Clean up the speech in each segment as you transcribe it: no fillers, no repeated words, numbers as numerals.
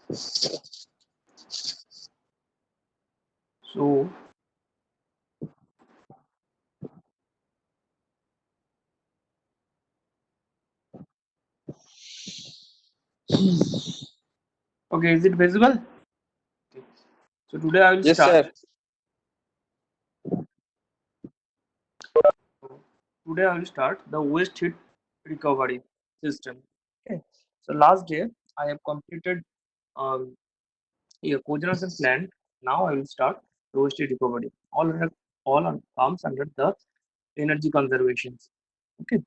So okay, is it visible? Okay. So today I will Yes, start. sir. Today I will start the waste heat recovery system. Okay. So last day I have completed um, a cogeneration plant. Now I will start the waste heat recovery. Comes under the energy conservation. Okay.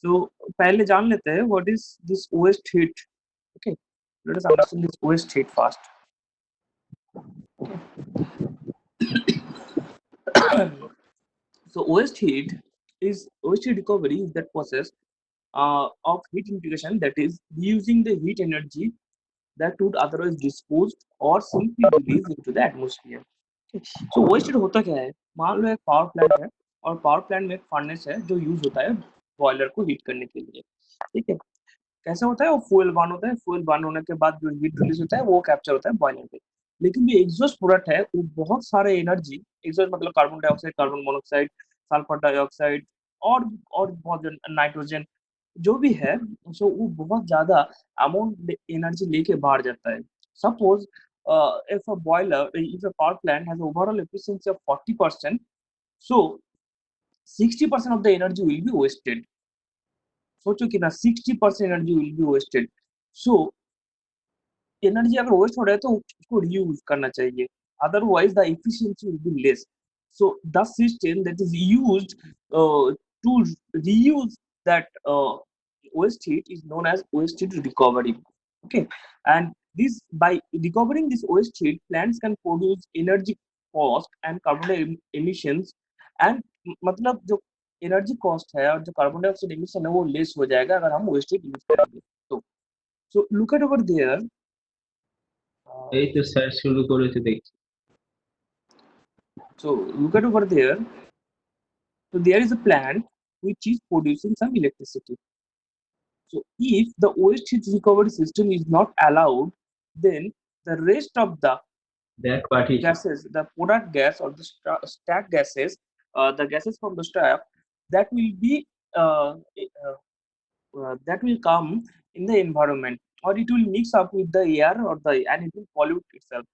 So पहले जान लेते हैं what is this waste heat. Okay. Let us understand this waste heat first. So waste heat recovery is that process of heat integration, that is using the heat energy that would otherwise disposed or simply released into the atmosphere. So waste heat होता क्या है? मान लो एक power plant है और power plant में एक furnace है जो यूज होता है बॉयलर को हीट करने के लिए। ठीक है, कैसे होता है? वो फ्यूल बर्न होता है, फ्यूल बर्न होने के बाद जो हीट रिलीज होता है वो कैप्चर होता है बॉयलर पे। लेकिन जो एग्जॉस्ट प्रोडक्ट है वो बहुत सारे एनर्जी, एग्जॉस्ट मतलब carbon dioxide, carbon monoxide, sulphur dioxide और बहुत नाइट्रोजन जो भी है, सो वो बहुत ज्यादा अमाउंट एनर्जी लेके बाहर जाता है। Suppose if a power plant has overall efficiency of 40%, so 60% of the energy will be wasted. सोचो कि ना 60% energy will be wasted. So energy अगर वेस्ट हो रहा है तो उसको रीयूज करना चाहिए, otherwise the efficiency will be less. So the system that is used to reuse that waste heat is known as waste heat recovery. Okay, and this by recovering this waste heat, plants can produce energy cost and carbon emissions, and मतलब जो energy cost है और जो carbon dioxide emission है वो less हो जाएगा अगर हम वेस्ट हीट यूज करेंगे तो। So look at over there. এই তো স্যার শুরু করেছে দেখছি। So look at over there. So there is a plant which is producing some electricity. So if the waste heat recovery system is not allowed, then the rest of the দেখ পাঠিয়েছি। gases, the product gas or the stack gases, the gases from the stack, that will be that will come in the environment, or it will mix up with the air or the and it will pollute itself.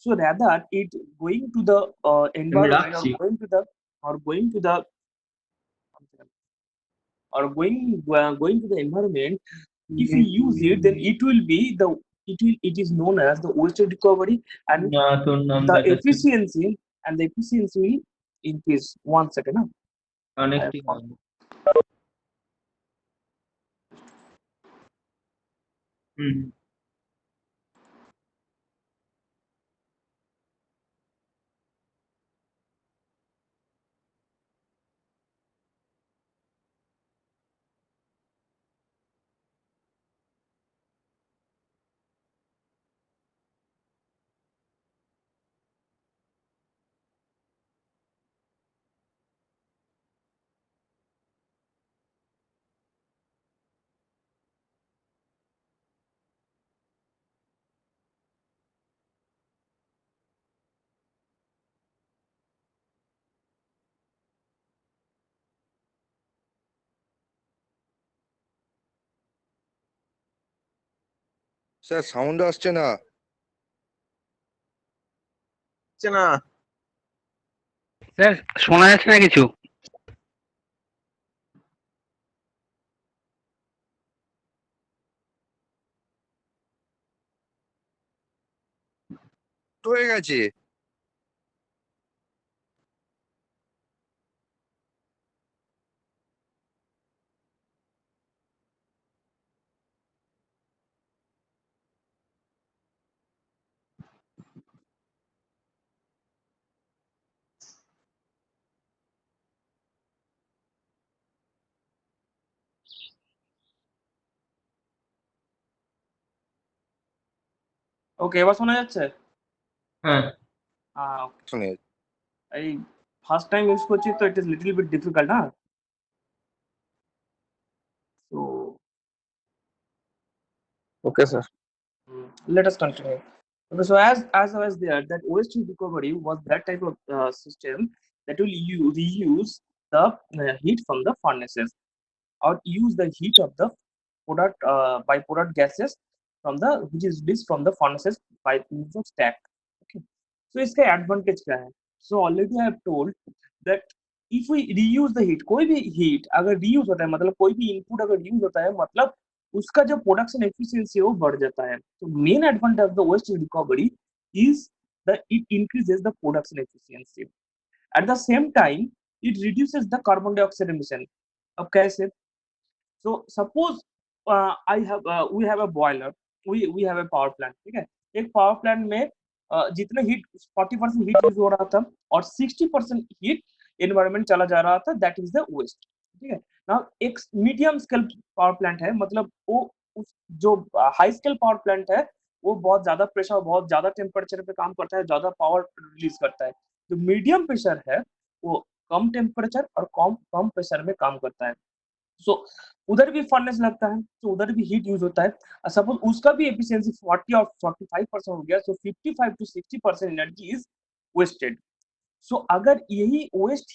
So rather it going to the আমি environment রাখছি। going to the going to the environment, if you use it, then it will be the it is known as the waste recovery, and না তোর নাম the দেখাচ্ছে efficiency will increase. One second, huh? Connecting. হুম sir sound আসছে না। না sir শোনা যাচ্ছে না কিছু। হয়ে গেছে। ওকে, এবার শোনা যাচ্ছে? হ্যাঁ শুনে এই ফার্স্ট টাইম ইউজ করছি তো it is little bit difficult, না? তো okay sir. let us continue. Okay, so as I was there, that waste heat recovery was that type of system that will reuse the heat from the furnaces or use the heat of the product byproduct gases from the which is released from the furnaces by means of stack. Okay, so इसका advantage क्या है? So already I have told that if we reuse the heat, कोई भी heat अगर reuse होता है मतलब कोई भी input अगर reuse होता है मतलब उसका जो प्रोडक्शन एफिशिएंसी है वो बढ़ जाता है. तो main advantage of the waste recovery is the it increases the production efficiency. At the same time it reduces the carbon dioxide emission. अब कैसे? So suppose I have we have a boiler, we have a power plant. ठीक है, एक power plant में जितना heat 40% heat use हो रहा था और 60% हीट एनवायरमेंट चला जा रहा था, दैट इज द वेस्ट. ठीक है ना. एक मीडियम स्केल पावर प्लांट है मतलब वो उस जो हाई स्केल पावर प्लांट है वो बहुत ज्यादा प्रेशर बहुत ज्यादा टेम्परेचर पे काम करता है, ज्यादा पावर रिलीज करता है. जो मीडियम प्रेशर है वो कम टेम्परेचर और कम कम प्रेशर में काम करता है. सो उधर भी फर्नेस लगता है तो उधर भी हीट यूज होता है. सपोज उसका भी एफिशिएंसी 40 और 45% हो गया, सो 55 टू 60% एनर्जी इज वेस्टेड. सो अगर यही वेस्ट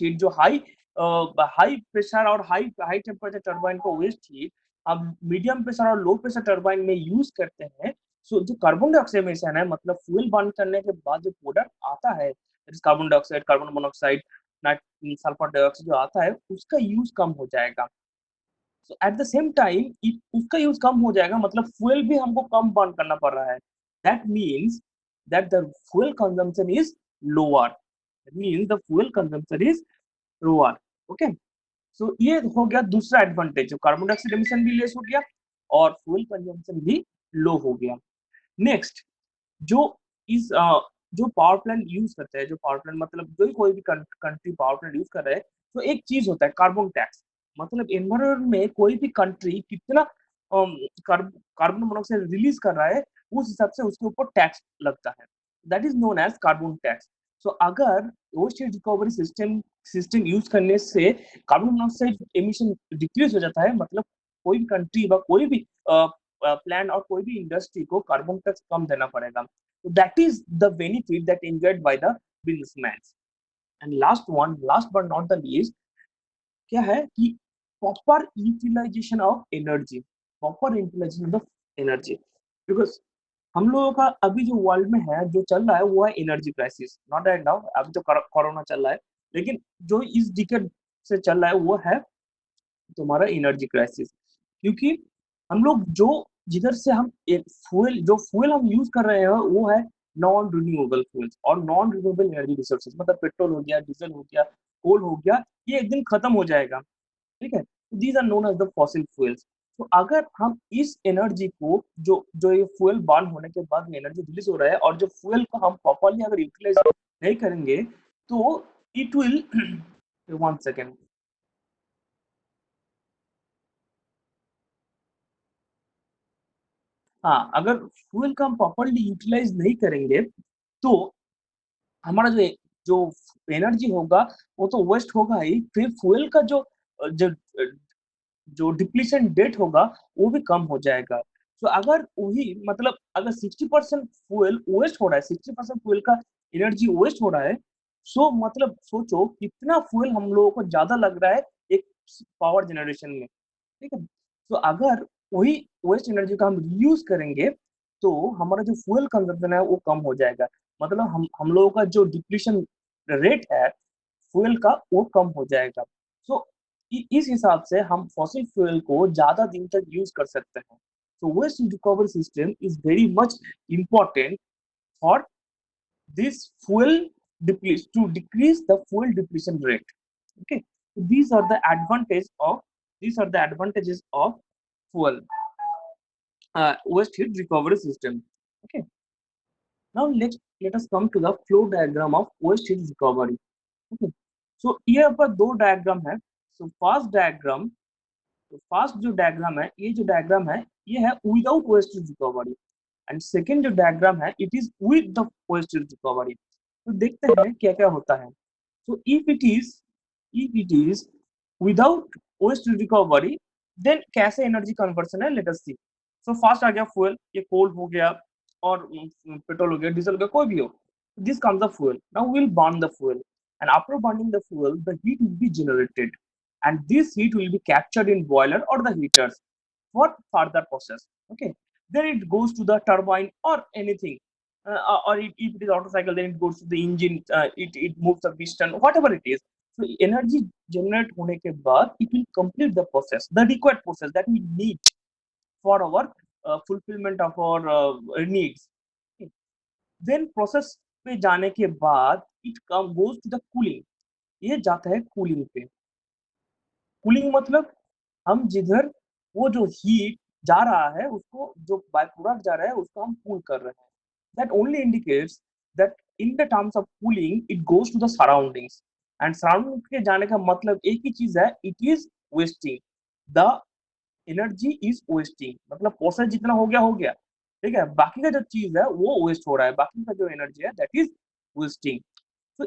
हीट जो हाई हाई प्रेशर और हाई हाई टेम्परेचर टरबाइन को वेस्ट हीट अब मीडियम प्रेशर और लो प्रेशर टरबाइन में यूज करते हैं, सो जो कार्बन डाइऑक्साइड एमिशन है मतलब फ्यूल बर्न करने के बाद जो प्रोडक्ट आता है carbon dioxide, carbon monoxide, sulphur dioxide जो आता है उसका यूज कम हो जाएगा. सो एट द सेम टाइम उसका यूज कम हो जाएगा मतलब फ्यूल भी हमको कम बर्न करना पड़ रहा है. That means that the fuel consumption is lower. That means the fuel consumption is lower. Okay, so ये हो गया दूसरा एडवांटेज, जो कार्बन डाइऑक्साइड एमिशन भी लेस हो गया और फ्यूल कंजम्पशन भी लो हो गया. नेक्स्ट, जो इस जो पावर प्लांट यूज करते हैं, जो पावर प्लांट मतलब जो कोई भी कंट्री पावर प्लांट यूज कर रहा है तो एक चीज होता है कार्बन टैक्स. मतलब एनवायरमेंट में कोई भी कंट्री कितना कार्बन मोनोऑक्साइड रिलीज कर रहा है उस हिसाब से उसके ऊपर टैक्स लगता है. That is known as carbon tax. So अगर waste recovery system system use करने से कार्बन मोनोऑक्साइड एमिशन डिक्रीज हो जाता है मतलब कोई भी कंट्री व कोई भी प्लांट और कोई भी इंडस्ट्री को कार्बन टैक्स कम देना पड़ेगा. So that is the benefit that enjoyed by the businessman. And last but not the least, क्या है कि proper utilization of energy, proper utilization of energy. Because हम लोगों का अभी जो वर्ल्ड में है जो चल रहा है वो है energy crisis. Not right now, अभी तो कोरोना चल रहा है, लेकिन जो इस डिकेड से चल रहा है वो है तुम्हारा एनर्जी क्राइसिस. क्योंकि हम लोग जो जिधर से हम एक फ्यूल हम यूज कर रहे हैं वो है नॉन रिन्यूएबल फ्यूल्स और नॉन रिन्यूएबल एनर्जी रिसोर्सेज. मतलब पेट्रोल हो गया, डीजल हो गया, कोल हो गया, ये एक दिन खत्म हो जाएगा. ठीक है, these are known as the fossil fuels. तो अगर हम इस एनर्जी को जो जो ये फ्यूल बर्न होने के बाद में एनर्जी रिलीज हो रहा है और जो फ्यूल को हम प्रॉपरली अगर यूटिलाइज नहीं करेंगे तो इट विल वन सेकेंड. हाँ, अगर फ्यूल का हम प्रॉपरली यूटिलाइज नहीं करेंगे तो हमारा जो जो एनर्जी होगा वो तो वेस्ट होगा ही, फिर फ्यूल का जो जो डिप्लीशन डेट होगा वो भी कम हो जाएगा. तो अगर वही मतलब अगर 60% फ्यूल वेस्ट हो रहा है, 60% फ्यूल का एनर्जी वेस्ट हो रहा है, सो मतलब सोचो कितना फ्यूल हम लोगों को ज्यादा लग रहा है एक पावर जनरेशन में. ठीक है, तो अगर वही वेस्ट एनर्जी का हम रीयूज करेंगे तो हमारा जो फ्यूल कंजप्शन है वो कम हो जाएगा. मतलब हम लोगों का जो डिप्लीशन रेट है फ्यूल का वो कम हो जाएगा. सो इस हिसाब से हम फॉसिल फ्यूल को ज्यादा दिन तक यूज कर सकते हैं. so waste recovery system is very much important for this fuel to decrease the fuel depletion rate. Okay, so these are the advantages of fuel waste heat recovery system. Okay, now let us come to the flow diagram of waste heat recovery. Okay, so यहाँ पर दो diagram है. so first जो diagram है, ये जो diagram है ये है without waste recovery and second जो डायग्राम है it is with the waste recovery. तो देखते हैं क्या क्या होता है. so if it is without waste recovery then कैसे एनर्जी कन्वर्सन है, लेट अस सी. सो फास्ट आ गया फ्यूल, ये कोल हो गया और पेट्रोल हो गया, डीजल हो गया, कोई भी हो, this comes the fuel. Now we'll burn the fuel, and after burning the fuel, the heat will be generated, and this heat will be captured in boiler or the heaters for further process. Okay, then it goes to the turbine or anything, or if it is auto cycle, then it goes to the engine. It moves the piston, whatever it is. So energy generate होने के बाद it will complete the process, the required process that we need for our fulfillment of our needs. Okay. Then process पे जाने के बाद it come goes to the cooling. ये जाता है कूलिंग पे. कूलिंग मतलब हम जिधर वो जो हीट जा रहा है उसको, जो बाय प्रोडक्ट जा रहा है उसको हम कूल कर रहे हैं. That only indicates that in the terms of cooling it goes to the surroundings, and surrounding के जाने का मतलब एक ही चीज है, it is wasting. The energy is wasting, मतलब प्रोसेस जितना हो गया, ठीक है, बाकी का जो चीज है वो वेस्ट हो रहा है, बाकी का जो एनर्जी है that is wasting. So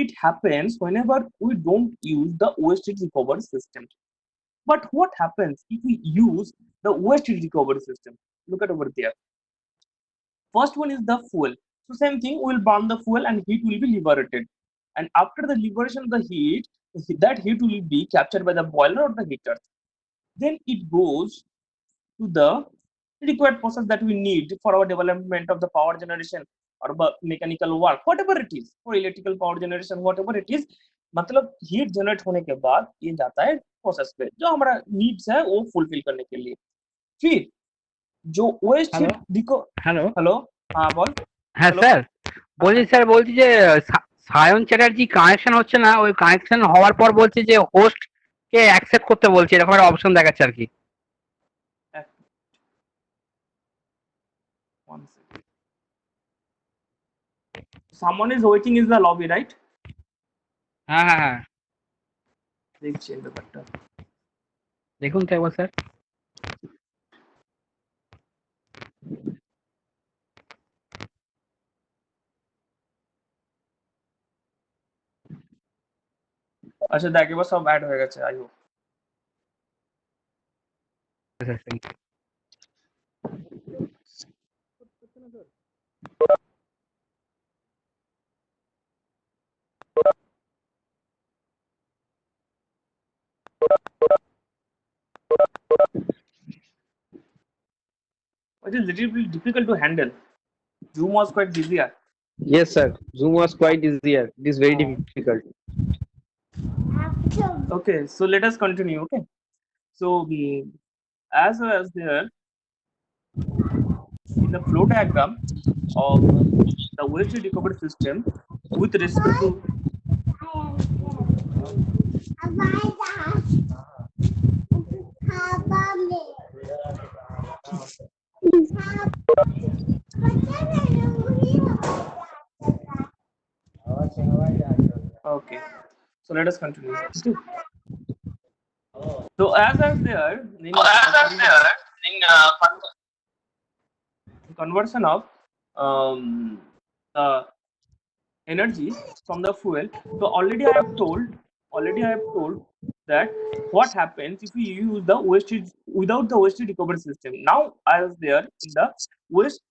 it happens whenever we don't use the waste heat recovery system. But what happens if we use the waste heat recovery system? Look at over there. First one is the fuel. So same thing, we will burn the fuel and heat will be liberated. And after the liberation of the heat, that heat will be captured by the boiler or the heater. Then it goes to the required process that we need for our development of the power generation or mechanical work, whatever it is, for electrical power generation, whatever it is. मतलब heat generate होने के बाद ये जाता है process पे, जो हमारा नीड्स है वो फुलफिल करने के लिए. फिर जो वेस्ट হ্যালো हीट दिखो. হ্যালো हेलो, हाँ बोल. হ্যাঁ হ্যালো, স্যার বলছি স্যার বলছি যে সায়ন চ্যাটার্জি কানেকশন হচ্ছে না, ওই কানেকশন হওয়ার পর বলছে যে হোস্ট কে অ্যাকসেপ্ট করতে বলছে, এরকম একটা অপশন দেখাচ্ছে আর কি. one second. Someone is waiting in the lobby, right? হ্যাঁ হ্যাঁ হ্যাঁ দেখছি এই ব্যাপারটা. দেখুন তো একবার স্যার. আচ্ছা দেখ এবার সব অ্যাড হয়ে গেছে, I hope. It is little bit difficult to handle. Zoom was quite easier. Yes, sir. Zoom was quite easier. It is very difficult. Okay, so let us continue. Okay, so as well as there in the flow diagram of the waste heat recovery system with respect to okay, so let us continue. Okay. So as there in conversion of energy from the fuel. So already I have told that what happens if we use the waste heat without the waste heat recovery system. Now I was there in the waste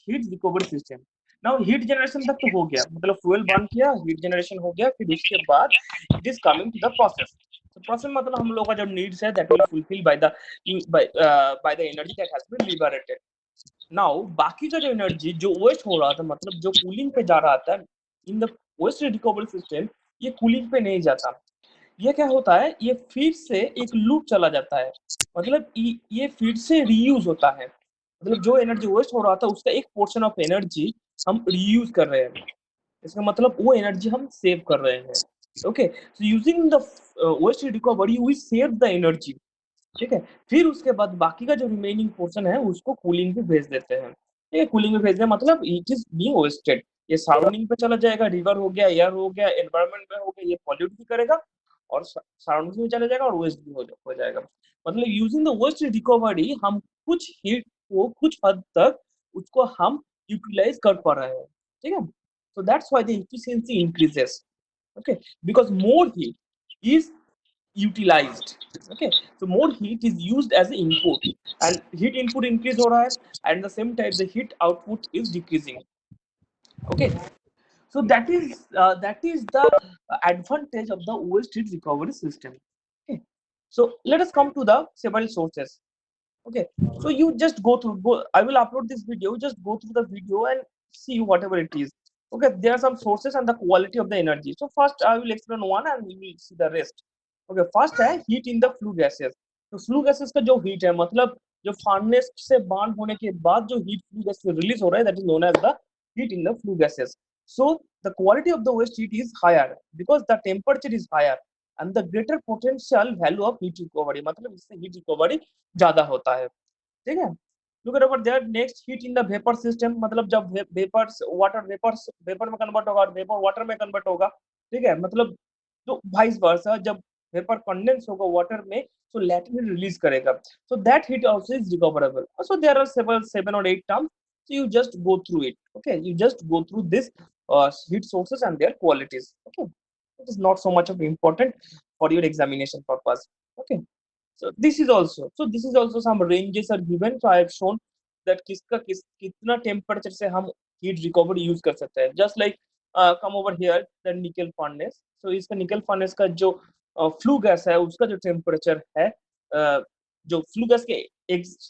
heat recovery system. Now heat generation तक तो हो गया, मतलब fuel burn किया, heat generation हो गया, फिर उसके बाद it is coming to the process. So process मतलब हम लोग का जो needs है that will fulfill by the energy that has been liberated. Now बाकी का जो energy जो waste हो रहा था, मतलब जो cooling पे जा रहा था in the waste recovery system, ये cooling पे नहीं जाता. ये क्या होता है, ये फिर से एक लूप चला जाता है, मतलब ये फिर से रीयूज होता है, मतलब जो एनर्जी वेस्ट हो रहा था उसका एक पोर्शन ऑफ एनर्जी हम रीयूज कर रहे हैं, इसका मतलब वो एनर्जी हम सेव कर रहे हैं. Okay, so using the waste recovery we save the energy. ठीक है, फिर उसके बाद बाकी का जो रिमेनिंग पोर्शन है उसको कूलिंग पे भेज देते हैं. ठीक है, कूलिंग पे भेजने मतलब इट इज बीइंग वेस्टेड. ये सराउंडिंग पे चला जाएगा, रिवर हो गया, एयर हो गया, एनवायरनमेंट में हो गया, ये पॉल्यूट भी करेगा और सराउंडिंग में चला जाएगा और वेस्ट भी हो जाएगा. मतलब यूजिंग द वेस्ट रिकवरी हम कुछ हीट को कुछ हद तक उसको हम यूटिलाइज कर पा रहे हैं. ठीक है, so that's why the efficiency increases. Okay, because more heat is utilized. Okay, so more heat is used as an input, and heat input increase हो रहा है, and the same time the heat output is decreasing. Okay, so that is the advantage of the waste heat recovery system. Okay, so let us come to the several sources. Okay, so you just I will upload this video, just go through the video and see whatever it is. Okay, there are some sources and the quality of the energy. So first I will explain one and we will see the rest. Okay, first है heat in the flue gases. तो flue gases का जो heat है, मतलब जो furnace से burn होने के बाद जो heat flue gas में release हो रहा है, that is known as the heat in the flue gases. So the quality of the waste heat is higher because the temperature is higher and the greater potential value of heat recovery, मतलब इससे heat recovery ज्यादा होता है. ठीक है, look at over there. Next, heat in the vapour system, मतलब जब vapours water vapour में कन्वर्ट होगा और वेपर वाटर में कन्वर्ट होगा. ठीक है, मतलब तो वाइस वर्सा, जब वेपर कंडेंस होगा वाटर में तो लैटिन रिलीज करेगा. So that heat also is recoverable. So there are several 7 or 8 terms. So you just go through it. Okay, you just go through this heat sources and their qualities. Okay, it is not so much of important for your examination purpose. Okay, so this is also some ranges are given. So I have shown that कितना temperature से हम heat recovery use कर सकते हैं. Just like come over here the निकल furnace. सो इसका निकल furnace का जो फ्लू गैस है उसका जो टेम्परेचर है, जो फ्लू गैस के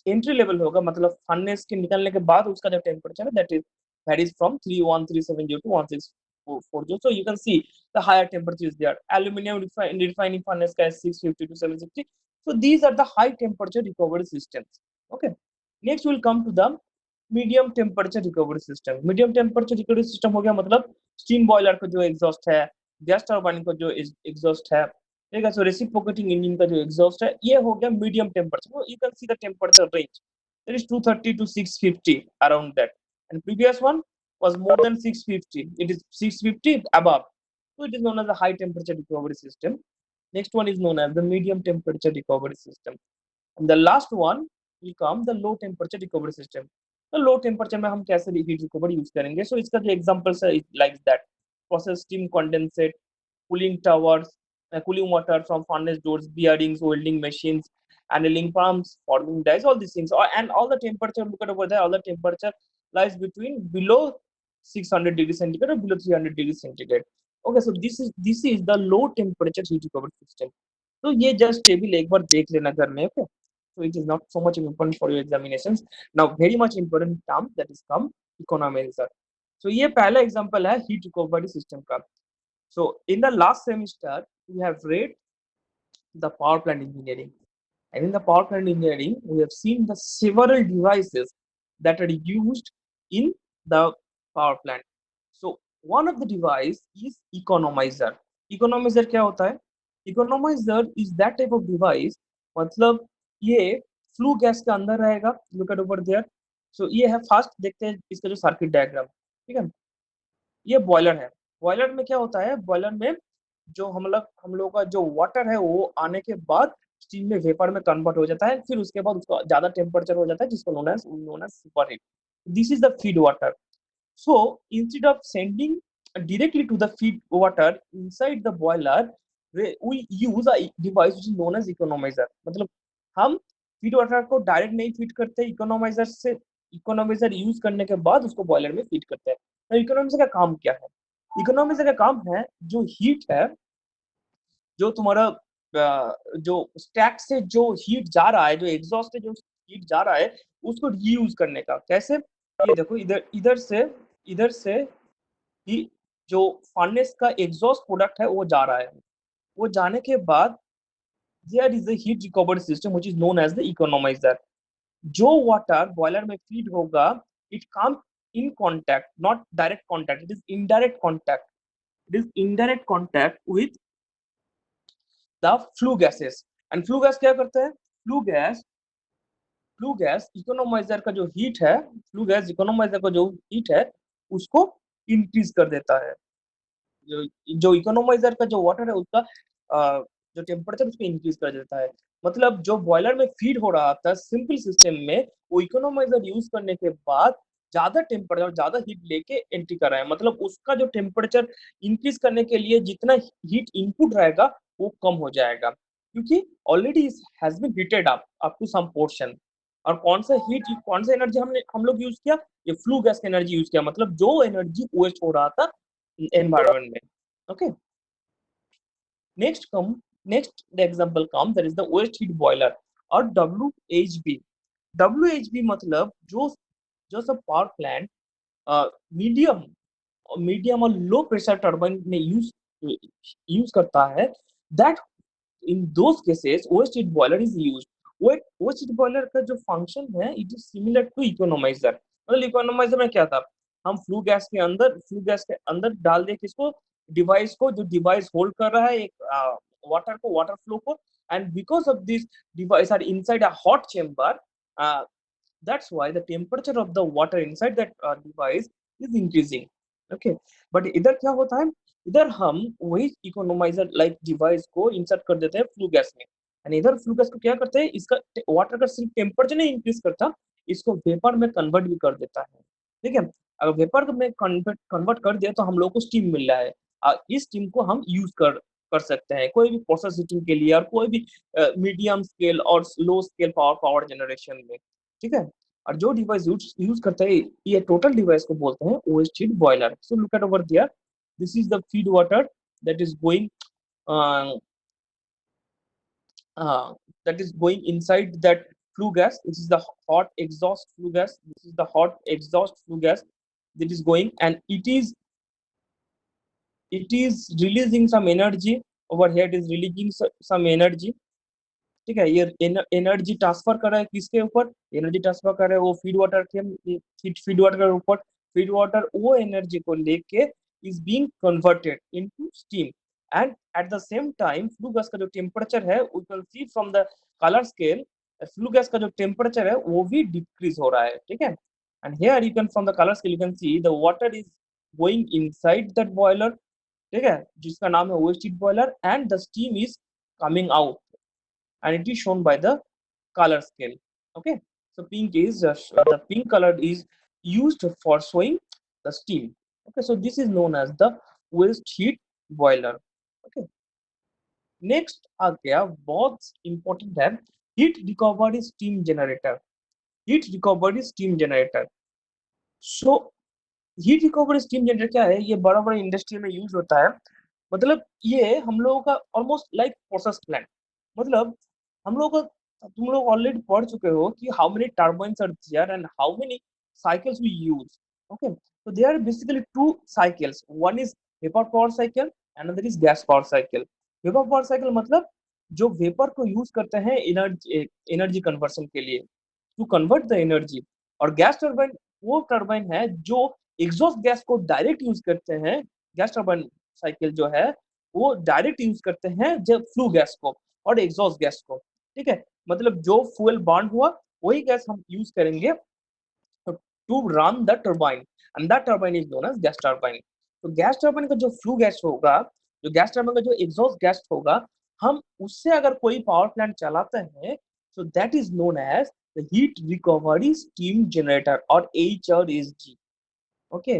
एंट्री लेवल होगा, मतलब फर्नेस के निकलने के बाद उसका जो टेम्परेचर है that is varies from 31370 to 1640. So you can see the higher temperature is there. Aluminum refining furnace का 650 to 760. So these are the high temperature recovery systems. Okay, next we'll come to the medium temperature recovery system. Medium temperature recovery system हो गया मतलब steam boiler का जो exhaust है, gas turbine का जो exhaust है, ठीक है. So reciprocating engine का जो exhaust है, ये हो गया medium temperature. So you can see the temperature range. There is 230 to 650 around that. And previous one was more than 650. It is 650 above. So it is known as a high temperature recovery system. Next one is known as the medium temperature recovery system. And the last one will come the low temperature recovery system. The low temperature में हम कैसे heat recovery use करेंगे? So इसका जो examples है like that. Process steam condensate, cooling towers, cooling water from furnace doors, bearings, welding machines, annealing pumps, forming dies, all these things. And all the temperature, look at over there, all the temperature lies between below 600 degrees centigrade or below 300 degrees centigrade. Okay, so this is the low temperature heat recovery system. So ये just table एक बार देख लेना घर में. Okay, so it is not so much important for your examinations. Now very much important term that is come economizer. So ये पहला example है heat recovery system का. So in the last semester we have read the power plant engineering. And in the power plant engineering, we have seen the several devices that are used in the power plant. So one of the device is economizer. Economizer क्या होता है? Economizer is that type of device. मतलब ये flue gas के अंदर रहेगा. Look at over there. So ये है, फास्ट देखते हैं इसका जो सर्किट डायग्राम. ठीक है, ये बॉयलर है. बॉयलर में क्या होता है? बॉयलर में जो हम लोग का जो वाटर है वो आने के बाद स्टीम में वेपर में कन्वर्ट हो जाता है. फिर उसके बाद उसका ज्यादा टेम्परेचर हो जाता है जिसको known as super heat. This is the feed water. So instead of sending directly to the feed water inside the boiler, we use a device which is known as economizer. मतलब हम feed water को direct नहीं feed करते, इकोनॉमाइजर use करने के बाद उसको boiler में फीड करते हैं. तो इकोनॉमाइजर का काम क्या है? इकोनॉमाइजर का काम है जो हीट है, जो तुम्हारा जो स्टैक से जो हीट जा रहा है, जो एग्जॉस्ट से जो हीट जा रहा है उसको रीयूज करने का. कैसे? ये देखो, इधर से ही जो फर्नेस का एग्जॉस्ट प्रोडक्ट है वो जा रहा है. वो जाने के बाद there is a heat recovery system which is known as the economiser. जो वाटर बॉयलर में फीड होगा, it come in contact, not direct contact, it is indirect contact. It is indirect contact with the flue gases. And flue gas क्या करते हैं? Flue gas इकोनॉमाइजर का जो heat है, flue gas इकोनॉमाइजर का जो हीट है उसको इंक्रीज कर देता है. जो इकोनॉमाइजर का जो वाटर है उसका जो टेम्परेचर उसको इंक्रीज कर देता है. मतलब जो बॉयलर में फीड हो रहा था सिंपल सिस्टम में, वो इकोनॉमाइजर यूज करने के बाद ज्यादा टेम्परेचर और ज्यादा हीट लेके एंट्री कर रहा है. मतलब उसका जो टेम्परेचर इंक्रीज करने के लिए जितना हीट इनपुट रहेगा वो कम हो जाएगा. क्योंकि already has been heated up to some portion. और कौन सा एनर्जी हम लोग यूज किया, ये फ्लू गैस की एनर्जी यूज किया, मतलब जो एनर्जी वेस्ट हो रहा था एनवायरमेंट में। Okay, next the example come, that is the waste heat boiler और WHB। WHB मतलब जो सब पावर प्लांट मीडियम मीडियम और लो प्रेशर टर्बाइन में यूज करता है, that in those cases waste heat boiler is used. Waste heat boiler का जो फंक्शन है it is similar to economiser. मतलब इकोनोमाइजर में क्या था, हम फ्लू गैस के अंदर डाल दे किसको, डिवाइस को, जो डिवाइस होल्ड कर रहा है एक वाटर फ्लो को, and because of this device are inside a hot chamber, that's why the temperature of the water inside that device is increasing. Okay, but इधर क्या होता है, इधर हम वही इकोनोमाइजर लाइक डिवाइस को इंसर्ट कर देते हैं फ्लू गैस में, एंड इधर फ्लू गैस को क्या करते हैं, इसका वाटर का सिर्फ टेम्परेचर नहीं इंक्रीज करता, इसको वेपर में कन्वर्ट भी कर देता है। ठीक है, अगर वेपर में कन्वर्ट कर दिया तो हम लोग को स्टीम मिल रहा है, इस स्टीम को हम यूज कर सकते हैं कोई भी प्रोसेस हीटिंग के लिए और कोई भी मीडियम स्केल और लो स्केल पावर जनरेशन में। ठीक है, और जो डिवाइस यूज करता है ये टोटल डिवाइस को बोलते हैं waste heat boiler. So look at over there, this is the feed water that is going uh, that is going inside that flue gas. This is the hot exhaust flue gas. This is the hot exhaust flue gas that is going, and it is releasing some energy over here. It is releasing some energy. ठीक है, ये energy transfer कर रहा है किसके ऊपर, energy transfer कर रहा है वो फीड वाटर के फीड वाटर के ऊपर। फीड वाटर वो एनर्जी को लेके is being converted into steam, and at the same time flue gas का जो टेम्परेचर है we can see from the colour scale, flue gas का जो टेम्परेचर है वो भी डिक्रीज हो रहा है। ठीक है, and here you can from the colour scale you can see the water is going inside that boiler. ठीक है, जिसका नाम है waste heat boiler, and the steam is coming out and it is shown by the color scale. Okay, so the pink color is used for showing the steam. Okay, so this is known as the waste heat boiler. Okay, next आ गया बहुत important है heat recovery steam generator. Heat recovery steam generator, so heat recovery steam generator क्या है, ये बड़ा बड़ा industry में use होता है। मतलब ये हम लोगों का ऑलमोस्ट लाइक प्रोसेस प्लांट, मतलब हम लोग तुम लोग ऑलरेडी पढ़ चुके हो कि how many turbines are there and how many cycles we use. Okay, so there are basically two cycles, one is vapor power cycle, another is gas power cycle। vapor power cycle मतलब जो vapour को use करते हैं energy conversion के लिए to convert the energy, और gas turbine वो turbine है जो एग्जॉस्ट गैस को डायरेक्ट यूज करते हैं। गैस टर्बाइन साइकिल जो है वो डायरेक्ट यूज करते हैं जब फ्लू गैस को और एग्जॉस्ट गैस को। ठीक है, मतलब जो फ्यूल बर्न हुआ वही गैस हम यूज करेंगे to run the turbine, and that turbine is known as gas turbine. तो गैस टर्बाइन का जो फ्लू गैस होगा, जो गैस टर्बाइन का जो एग्जॉस्ट गैस होगा, हम उससे अगर कोई पावर प्लांट चलाते हैं so that is known as the heat recovery steam generator or HRSG। Okay,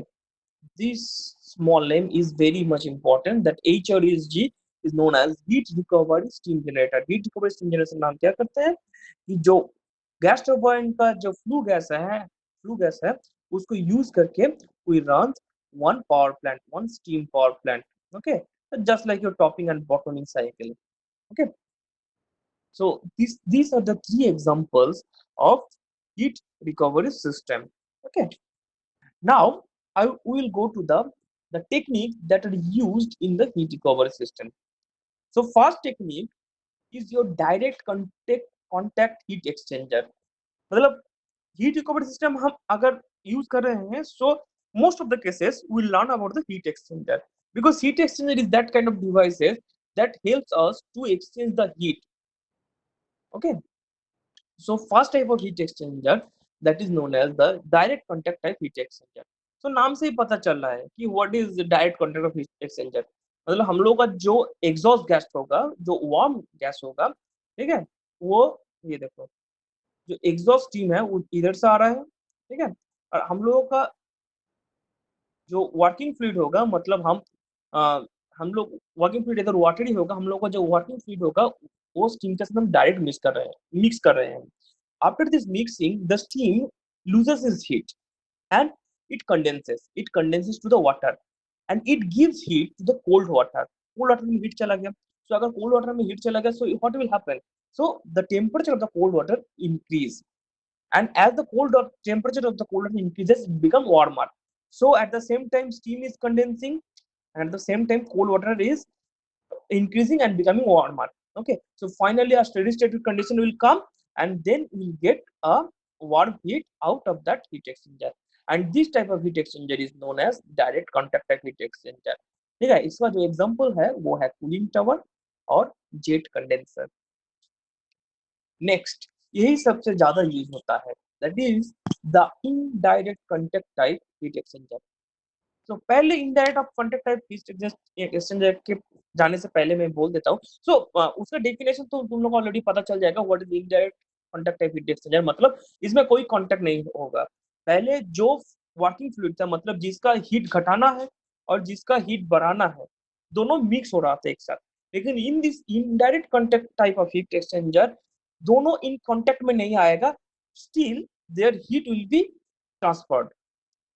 this small name is very much important, that HRSG is known as heat recovery steam generator। heat recovery steam generation नाम क्या करते हैं कि जो gas turbine का जो flue gas है उसको यूज करके we run one power plant, one steam power plant। okay, just like your topping and bottoming cycle। okay, so these are the three examples of heat recovery system। okay, now we will go to the technique that are used in the heat recovery system। so first technique is your direct contact heat exchanger। मतलब heat recovery system हम अगर use कर रहे हैं, so most of the cases we learn about the heat exchanger, because heat exchanger is that kind of devices that helps us to exchange the heat। okay, so first type of heat exchanger that is known as the direct contact type heat exchanger। so नाम से ही पता चल रहा है कि what is the direct contact of heat exchanger। मतलब हम लोग का जो एग्जॉस्ट गैस होगा, जो वार्म गैस होगा, ठीक है, वो ये देखो जो एग्जॉस्ट स्टीम है वो इधर से आ रहा है। ठीक है, और हम लोगों का जो वर्किंग फ्लूइड होगा, मतलब हम लोग वर्किंग फ्लूइड इधर वाटर ही होगा, हम लोग का जो वर्किंग फ्लूइड होगा वो स्टीम के साथ हम डायरेक्ट मिक्स कर रहे हैं. After this mixing, the steam loses its heat and it condenses to the water and it gives heat to the cold water. Cold water में heat चला गया. So अगर cold water में heat चला गया, so what will happen? So the temperature of the cold water increase, and as the temperature of the cold water increases, it become warmer. So at the same time, steam is condensing, and at the same time, cold water is increasing and becoming warmer. Okay, so finally a steady state condition will come, and then we will get a warm heat out of that heat exchanger, and this type of heat exchanger is known as direct contact type heat exchanger. ठीक है, इसका जो example है वो है cooling tower और jet condenser. Next, यही सबसे ज्यादा यूज होता है, that is the indirect contact type heat exchanger. तो पहले indirect contact type heat exchanger के जाने से पहले मैं बोल देता हूँ. सो उसका डेफिनेशन तो तुम लोग ऑलरेडी पता चल जाएगा. What is indirect contact type heat exchanger, मतलब इसमें कोई कांटेक्ट नहीं होगा. पहले जो वर्किंग फ्लूइड था, मतलब जिसका हीट घटाना है और जिसका हीट बढ़ाना है, दोनों मिक्स हो रहा था एक साथ. लेकिन in this indirect contact type of heat exchanger दोनों इन कांटेक्ट में नहीं आएगा, still there heat will be transferred.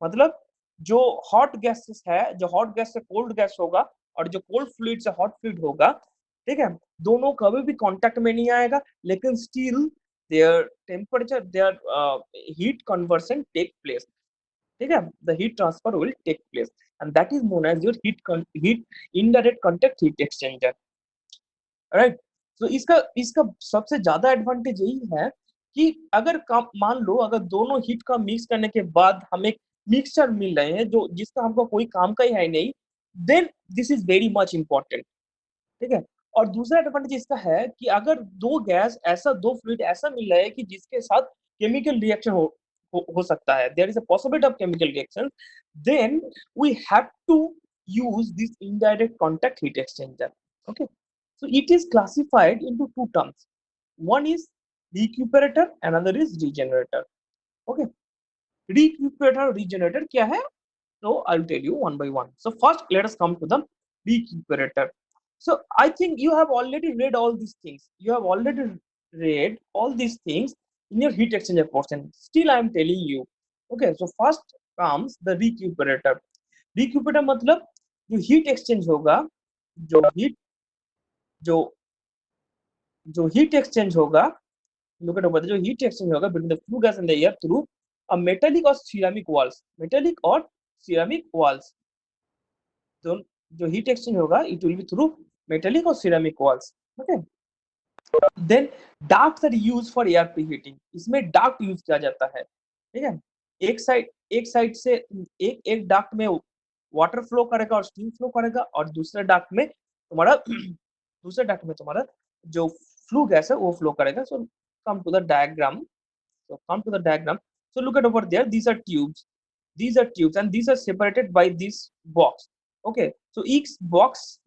मतलब जो हॉट गैसेस है, जो हॉट गैस से कोल्ड गैस होगा और जो कोल्ड फ्लूइड से हॉट फ्लूइड होगा, ठीक है, दोनों कभी भी कांटेक्ट में नहीं आएगा, लेकिन still there temperature, there heat conversion take place. ठीक है, the heat transfer will take place, and that is known as your heat indirect contact heat exchanger. Right. तो इसका इसका सबसे ज्यादा एडवांटेज यही है कि अगर मान लो अगर दोनों हीट का मिक्स करने के बाद हमें मिक्सचर मिल रहे हैं जो जिसका हमको कोई काम का ही है नहीं, then this is very much important. ठीक है. और दूसरा एडवांटेज इसका है कि अगर दो फ्लूइड ऐसा मिल रहा है कि जिसके साथ केमिकल रिएक्शन हो सकता है, there is a possibility of chemical reaction, then we have to use this indirect contact heat exchanger. Okay. So it is classified into two terms. One is recuperator, another is regenerator. Okay. Recuperator, regenerator क्या है? So I'll tell you one by one. So first, let us come to the recuperator. So I think you have already read all these things. You have already read all these things in your heat exchanger portion. Still, I am telling you. Okay. So first comes the recuperator. Recuperator मतलब जो heat exchange होगा, जो जो heat exchange होगा, look at over जो heat exchange होगा between the flue gas and the air through a metallic or ceramic walls. तो जो हीट एक्सचेंज होगा it will be through metallic or ceramic walls. Okay. Then ducts are used for air preheating. इसमें duct use किया जाता है. ठीक है. एक साइड से एक डक्ट में वाटर फ्लो करेगा और स्टीम फ्लो करेगा, और दूसरे डक्ट में तुम्हारा जो फ्लू गैस है वो फ्लो करेगा. सो come to the diagram. So look at over there, these are tubes and these are separated by this box. Okay. So each box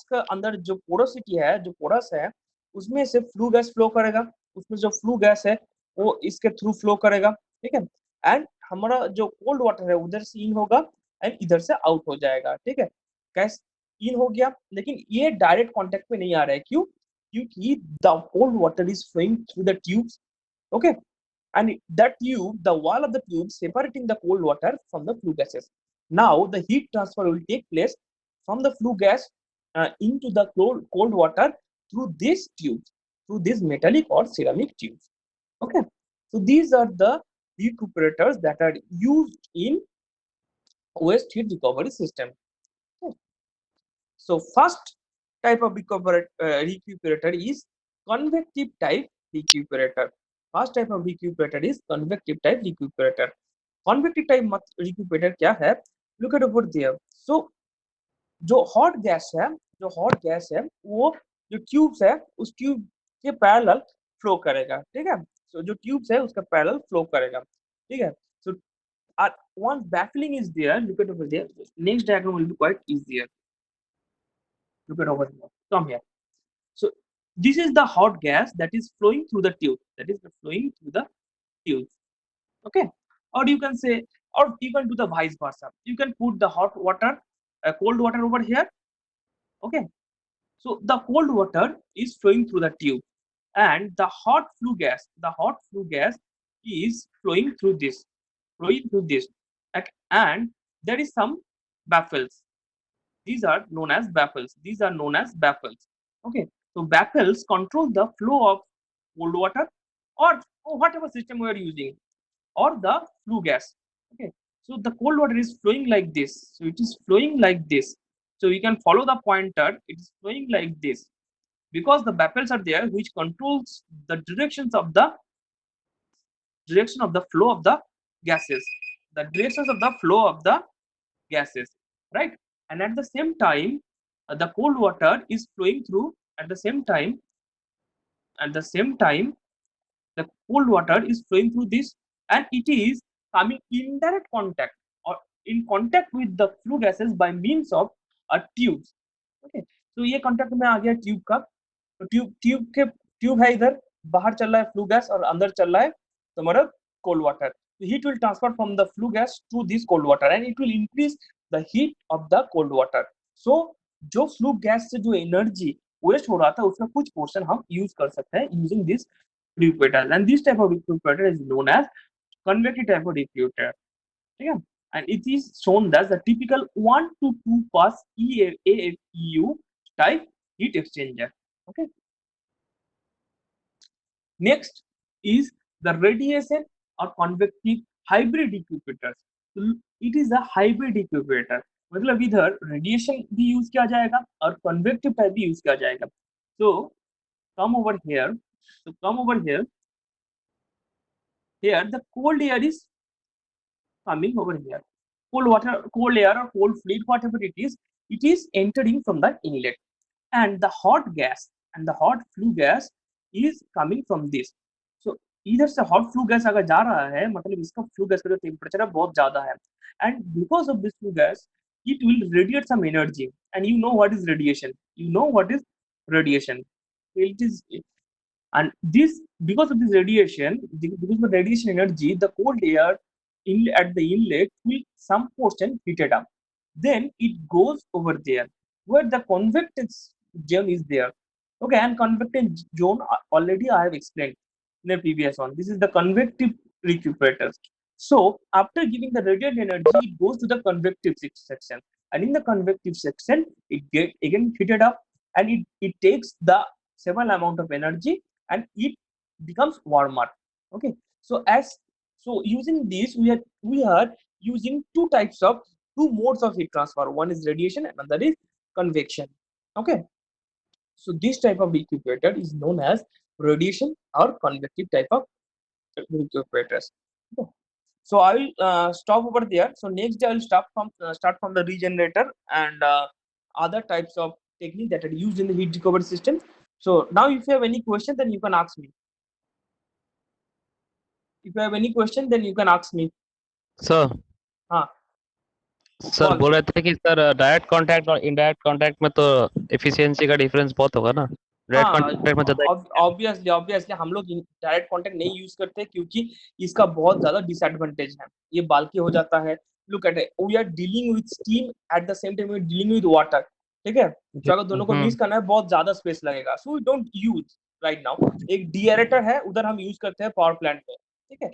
का अंदर जो पोरोसिटी है, जो पोरस है, उसमें से फ्लू गैस फ्लो करेगा. उसमें जो फ्लू गैस है वो इसके थ्रू फ्लो करेगा. ठीक है. एंड हमारा जो कोल्ड वाटर है उधर से इन होगा एंड इधर से आउट हो जाएगा. ठीक है. गैस इन हो गया, लेकिन ये डायरेक्ट कांटेक्ट में नहीं आ रहा है. क्यों? क्योंकि the cold water is flowing through the tubes. Okay. And that tube, the wall of the tube separating the cold water from the flue gases. Now the heat transfer will take place from the flue gas into the cold water through these tubes, through these metallic or ceramic tubes. Okay. So these are the recuperators that are used in waste heat recovery system. Okay. So first type of recuperator is convective type recuperator. First type of recuperator is convective type recuperator. Convective type recuperator क्या है? Look at over there. So जो hot gas है वो जो tubes है उस tube के parallel flow करेगा. ठीक है. So जो ट्यूब्स है उसका पैरेलल फ्लो करेगा. ठीक है. So once baffling is there, look at over there. Next diagram will be quite easier. Look at over here. Come here. So this is the hot gas that is flowing through the tube. Okay. Or you can say, or you can do the vice versa. You can put the hot water, cold water over here. Okay. So the cold water is flowing through the tube, and the hot flue gas is flowing through this. And there is some baffles. These are known as baffles. Okay, so baffles control the flow of cold water, or whatever system we are using, or the flue gas. Okay, so the cold water is flowing like this. So it is flowing like this. So you can follow the pointer. It is flowing like this because the baffles are there, which controls the direction of the flow of the gases. The directions of the flow of the gases, right? And at the same time, the cold water is flowing through. At the same time, the cold water is flowing through this, and it is coming in direct contact or in contact with the flue gases by means of a tubes. Okay, तो ये contact में आ गया tube का। तो tube है, इधर बाहर चल रहा है फ्लू गैस और अंदर चल रहा है तुम्हारा कोल्ड वाटर। तो heat will transfer from the flue gas to this cold water and it will increase the heat of the cold water. So जो फ्लू गैस से जो एनर्जी वेस्ट हो रहा था उसका कुछ पोर्शन हम यूज कर सकते हैं using this recuperator, and this type of recuperator is known as convective type of recuperator. Okay? And it is shown as the typical 1 to 2 pass AFEU type heat exchanger. Okay. Next is the radiation or convective hybrid recuperators. So it is a hybrid recuperator. मतलब इधर radiation भी use किया जाएगा और convective type भी use किया जाएगा। So come over here. Here the cold air is coming over here. Cold air or cold fluid, whatever it is entering from the inlet, and the hot gas and the hot flue gas is coming from this. So इधर से hot flue gas अगर जा रहा है, मतलब इसका flue gas का जो temperature है बहुत ज्यादा है, and because of this flue gas it will radiate some energy, and you know what is radiation. It is, and this, because of this radiation, because of the radiation energy, the cold air at the inlet will some portion heated up. Then it goes over there where the convective zone is there. Okay, and convective zone already I have explained in the previous one. This is the convective recuperators. So after giving the radiant energy, it goes to the convective section, and in the convective section, it get again heated up, and it takes the several amount of energy, and it becomes warmer. Okay, so using this, we are using two modes of heat transfer. One is radiation, and another is convection. Okay, so this type of recuperator is known as radiation or convective type of recuperators. Okay. So I will stop over there. So next day I will start from the regenerator and other types of technique that are used in the heat recovery system. So now if you have any question, then you can ask me. Sir हाँ, sir बोल। बोल रहे थे कि sir direct contact और indirect contact में तो efficiency का डिफरेंस बहुत होगा ना। डायरेक्ट हाँ, कांटेक्ट में ज्यादा ऑब्वियसली हम लोग डायरेक्ट कांटेक्ट नहीं यूज करते क्योंकि इसका बहुत ज्यादा डिसएडवांटेज है। ये बाल्की हो जाता है। Look at it, we are dealing with steam at the same time we are dealing with water. ठीक है, तो अगर दोनों को मिक्स करना है बहुत ज्यादा स्पेस लगेगा। So we don't use right now. एक डीएरेटर है, उधर हम यूज करते हैं पावर प्लांट में। ठीक है,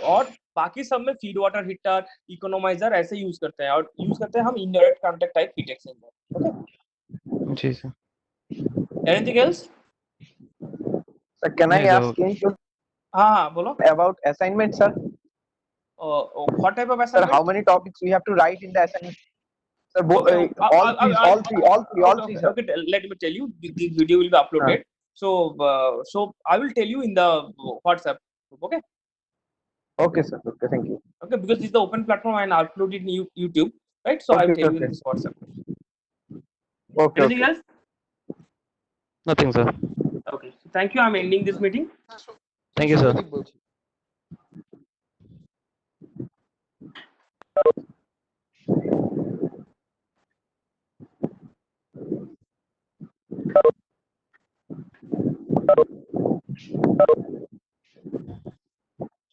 और बाकी सब में फीड वाटर हीटर, इकोनोमाइजर ऐसे यूज करते हैं, और यूज करते हैं हम indirect contact type heat exchanger. Okay, जी sir. Anything else? Sir, can I नहीं, ask तो you हाँ, बोलो। about assignment, sir? What type of Sir, assignment? how many topics we have to write in the assignment? Sir, Okay, all three, sir. okay, let me tell you, this video will be uploaded. So I will tell you in the WhatsApp group. Okay. Okay, sir. Okay, thank you. Okay, because this is the open platform and I upload it in YouTube, right? So I will Okay, tell you in okay. this WhatsApp. Okay, Anything okay. else? Nothing sir. Okay. So thank you. I'm ending this meeting. Thank you sir.